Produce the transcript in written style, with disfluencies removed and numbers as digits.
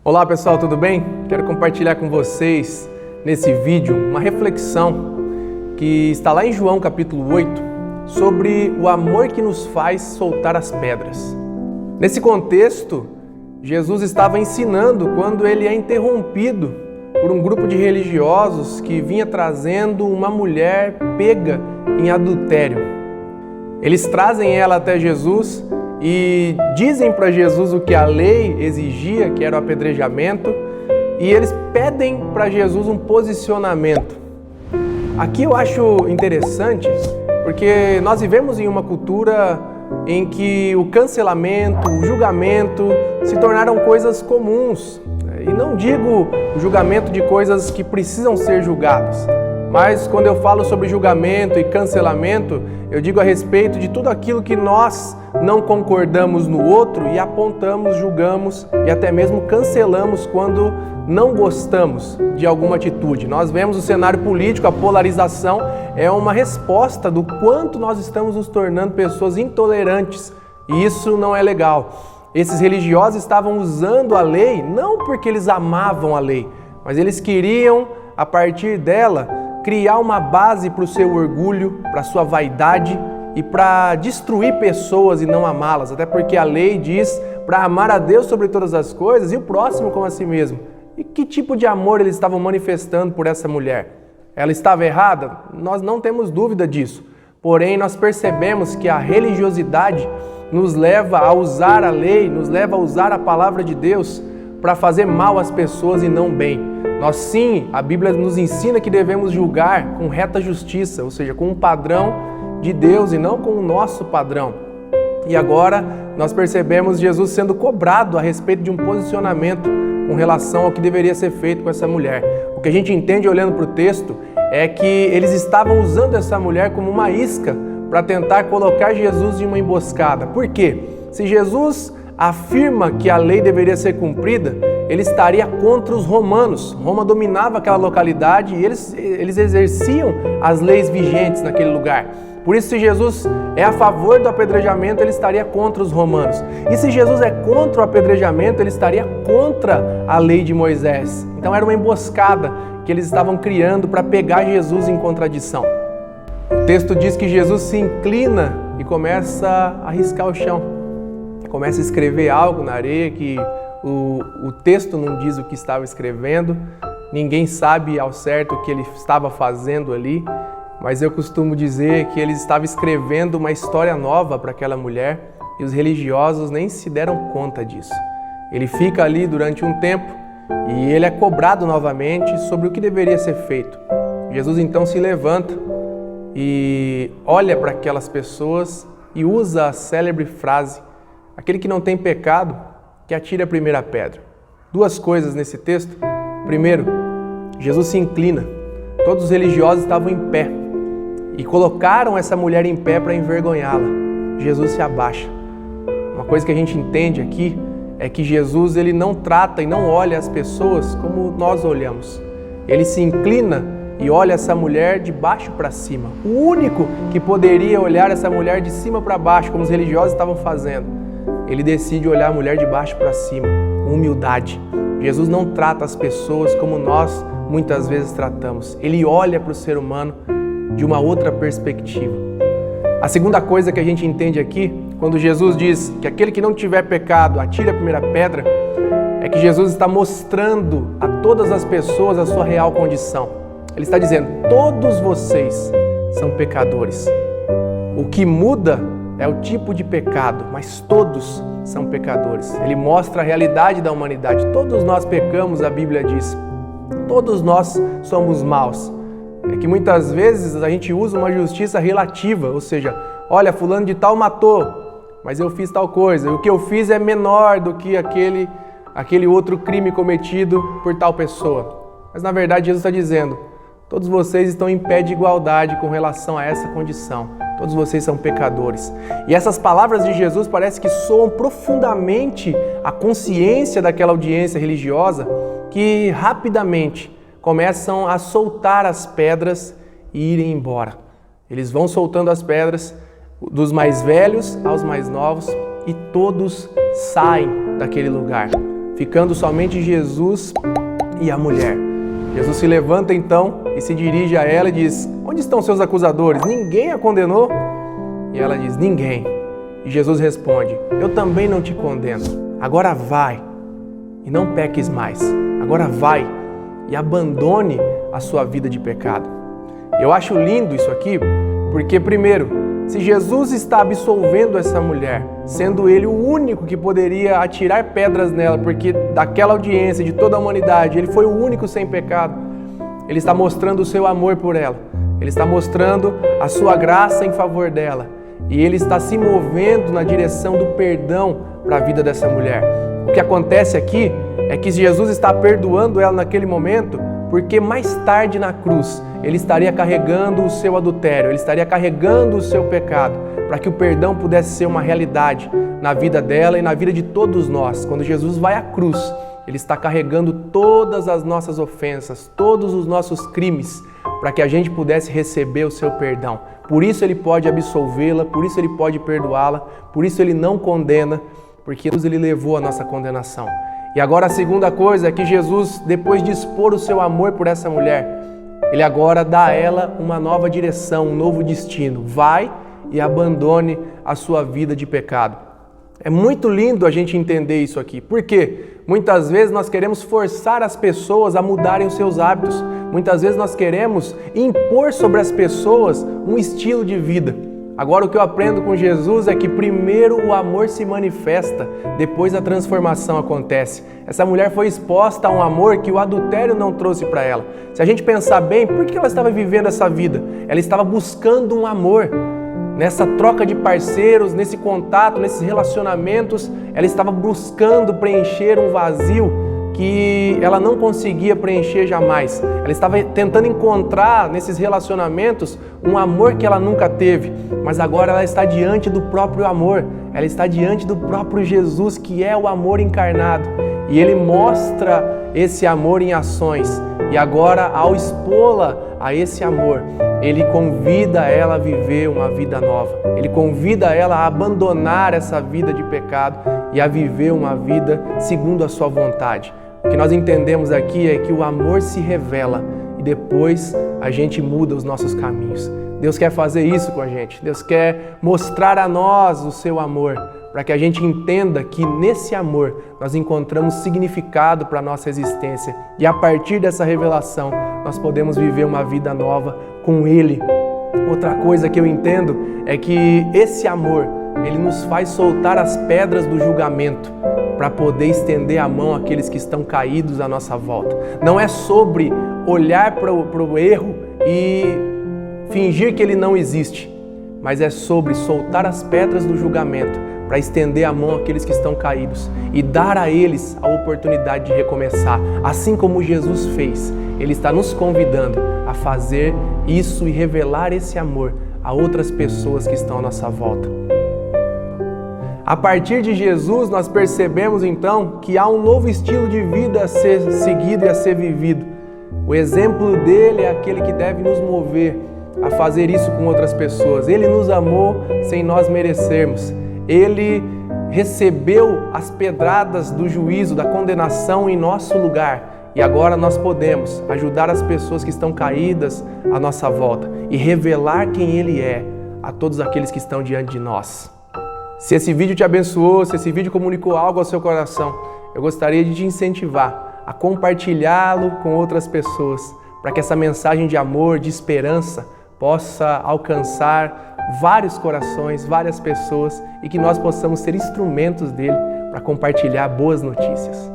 Olá pessoal, tudo bem? Quero compartilhar com vocês nesse vídeo uma reflexão que está lá em João capítulo 8 sobre o amor que nos faz soltar as pedras. Nesse contexto, Jesus estava ensinando quando ele é interrompido por um grupo de religiosos que vinha trazendo uma mulher pega em adultério. Eles trazem ela até Jesus e dizem para Jesus o que a lei exigia, que era o apedrejamento, e eles pedem para Jesus um posicionamento. Aqui eu acho interessante, porque nós vivemos em uma cultura em que o cancelamento, o julgamento se tornaram coisas comuns. E não digo o julgamento de coisas que precisam ser julgadas, mas quando eu falo sobre julgamento e cancelamento, eu digo a respeito de tudo aquilo que nós não concordamos no outro e apontamos, julgamos e até mesmo cancelamos quando não gostamos de alguma atitude. Nós vemos o cenário político, a polarização é uma resposta do quanto nós estamos nos tornando pessoas intolerantes e isso não é legal. Esses religiosos estavam usando a lei não porque eles amavam a lei, mas eles queriam, a partir dela, criar uma base para o seu orgulho, para a sua vaidade e para destruir pessoas e não amá-las. Até porque a lei diz para amar a Deus sobre todas as coisas e o próximo como a si mesmo. E que tipo de amor eles estavam manifestando por essa mulher? Ela estava errada? Nós não temos dúvida disso. Porém, nós percebemos que a religiosidade nos leva a usar a lei, nos leva a usar a palavra de Deus para fazer mal às pessoas e não bem. Nós sim, a Bíblia nos ensina que devemos julgar com reta justiça, ou seja, com um padrão de Deus e não com o nosso padrão. E agora nós percebemos Jesus sendo cobrado a respeito de um posicionamento com relação ao que deveria ser feito com essa mulher. O que a gente entende olhando para o texto é que eles estavam usando essa mulher como uma isca para tentar colocar Jesus em uma emboscada. Por quê? Se Jesus afirma que a lei deveria ser cumprida, ele estaria contra os romanos. Roma dominava aquela localidade e eles exerciam as leis vigentes naquele lugar. Por isso, se Jesus é a favor do apedrejamento, ele estaria contra os romanos. E se Jesus é contra o apedrejamento, ele estaria contra a lei de Moisés. Então era uma emboscada que eles estavam criando para pegar Jesus em contradição. O texto diz que Jesus se inclina e começa a riscar o chão. Começa a escrever algo na areia que o texto não diz o que estava escrevendo. Ninguém sabe ao certo o que ele estava fazendo ali. Mas eu costumo dizer que ele estava escrevendo uma história nova para aquela mulher e os religiosos nem se deram conta disso. Ele fica ali durante um tempo e ele é cobrado novamente sobre o que deveria ser feito. Jesus então se levanta e olha para aquelas pessoas e usa a célebre frase: aquele que não tem pecado, que atire a primeira pedra. Duas coisas nesse texto. Primeiro, Jesus se inclina. Todos os religiosos estavam em pé e colocaram essa mulher em pé para envergonhá-la. Jesus se abaixa. Uma coisa que a gente entende aqui é que Jesus ele não trata e não olha as pessoas como nós olhamos. Ele se inclina e olha essa mulher de baixo para cima. O único que poderia olhar essa mulher de cima para baixo, como os religiosos estavam fazendo, ele decide olhar a mulher de baixo para cima, com humildade. Jesus não trata as pessoas como nós muitas vezes tratamos. Ele olha para o ser humano de uma outra perspectiva. A segunda coisa que a gente entende aqui, quando Jesus diz que aquele que não tiver pecado atire a primeira pedra, é que Jesus está mostrando a todas as pessoas a sua real condição. Ele está dizendo: todos vocês são pecadores. O que muda é o tipo de pecado, mas todos são pecadores. Ele mostra a realidade da humanidade. Todos nós pecamos, a Bíblia diz. Todos nós somos maus. É que muitas vezes a gente usa uma justiça relativa, ou seja, olha, fulano de tal matou, mas eu fiz tal coisa. E o que eu fiz é menor do que aquele outro crime cometido por tal pessoa. Mas na verdade Jesus está dizendo: todos vocês estão em pé de igualdade com relação a essa condição. Todos vocês são pecadores. E essas palavras de Jesus parece que soam profundamente a consciência daquela audiência religiosa, que rapidamente começam a soltar as pedras e irem embora. Eles vão soltando as pedras, dos mais velhos aos mais novos, e todos saem daquele lugar. ficando somente Jesus e a mulher. Jesus se levanta então e se dirige a ela e diz: onde estão seus acusadores? Ninguém a condenou? E ela diz: ninguém. E Jesus responde: eu também não te condeno. Agora vai e não peques mais. Agora vai e abandone a sua vida de pecado. Eu acho lindo isso aqui porque, primeiro, se Jesus está absolvendo essa mulher, sendo Ele o único que poderia atirar pedras nela, porque daquela audiência de toda a humanidade, Ele foi o único sem pecado, Ele está mostrando o seu amor por ela, Ele está mostrando a sua graça em favor dela, e Ele está se movendo na direção do perdão para a vida dessa mulher. O que acontece aqui é que Jesus está perdoando ela naquele momento, porque mais tarde na cruz Ele estaria carregando o seu adultério, Ele estaria carregando o seu pecado, para que o perdão pudesse ser uma realidade na vida dela e na vida de todos nós. Quando Jesus vai à cruz, Ele está carregando todas as nossas ofensas, todos os nossos crimes, para que a gente pudesse receber o seu perdão. Por isso Ele pode absolvê-la, por isso Ele pode perdoá-la, por isso Ele não condena, porque Jesus Ele levou a nossa condenação. E agora a segunda coisa é que Jesus, depois de expor o seu amor por essa mulher, Ele agora dá a ela uma nova direção, um novo destino. Vai e abandone a sua vida de pecado. É muito lindo a gente entender isso aqui. Por quê? Muitas vezes nós queremos forçar as pessoas a mudarem os seus hábitos. Muitas vezes nós queremos impor sobre as pessoas um estilo de vida. Agora, o que eu aprendo com Jesus é que primeiro o amor se manifesta, depois a transformação acontece. Essa mulher foi exposta a um amor que o adultério não trouxe para ela. Se a gente pensar bem, por que ela estava vivendo essa vida? Ela estava buscando um amor. Nessa troca de parceiros, nesse contato, nesses relacionamentos, ela estava buscando preencher um vazio que ela não conseguia preencher jamais. Ela estava tentando encontrar nesses relacionamentos um amor que ela nunca teve, mas agora ela está diante do próprio amor, ela está diante do próprio Jesus, que é o amor encarnado, e Ele mostra esse amor em ações, e agora, ao expô-la a esse amor, Ele convida ela a viver uma vida nova, Ele convida ela a abandonar essa vida de pecado e a viver uma vida segundo a sua vontade. O que nós entendemos aqui é que o amor se revela e depois a gente muda os nossos caminhos. Deus quer fazer isso com a gente. Deus quer mostrar a nós o seu amor, para que a gente entenda que nesse amor nós encontramos significado para a nossa existência. E a partir dessa revelação nós podemos viver uma vida nova com Ele. Outra coisa que eu entendo é que esse amor, Ele nos faz soltar as pedras do julgamento, para poder estender a mão àqueles que estão caídos à nossa volta. Não é sobre olhar para o erro e fingir que ele não existe, mas é sobre soltar as pedras do julgamento para estender a mão àqueles que estão caídos e dar a eles a oportunidade de recomeçar. Assim como Jesus fez, Ele está nos convidando a fazer isso e revelar esse amor a outras pessoas que estão à nossa volta. A partir de Jesus, nós percebemos então que há um novo estilo de vida a ser seguido e a ser vivido. O exemplo dele é aquele que deve nos mover a fazer isso com outras pessoas. Ele nos amou sem nós merecermos. Ele recebeu as pedradas do juízo, da condenação em nosso lugar. E agora nós podemos ajudar as pessoas que estão caídas à nossa volta e revelar quem Ele é a todos aqueles que estão diante de nós. Se esse vídeo te abençoou, se esse vídeo comunicou algo ao seu coração, eu gostaria de te incentivar a compartilhá-lo com outras pessoas, para que essa mensagem de amor, de esperança, possa alcançar vários corações, várias pessoas e que nós possamos ser instrumentos dele para compartilhar boas notícias.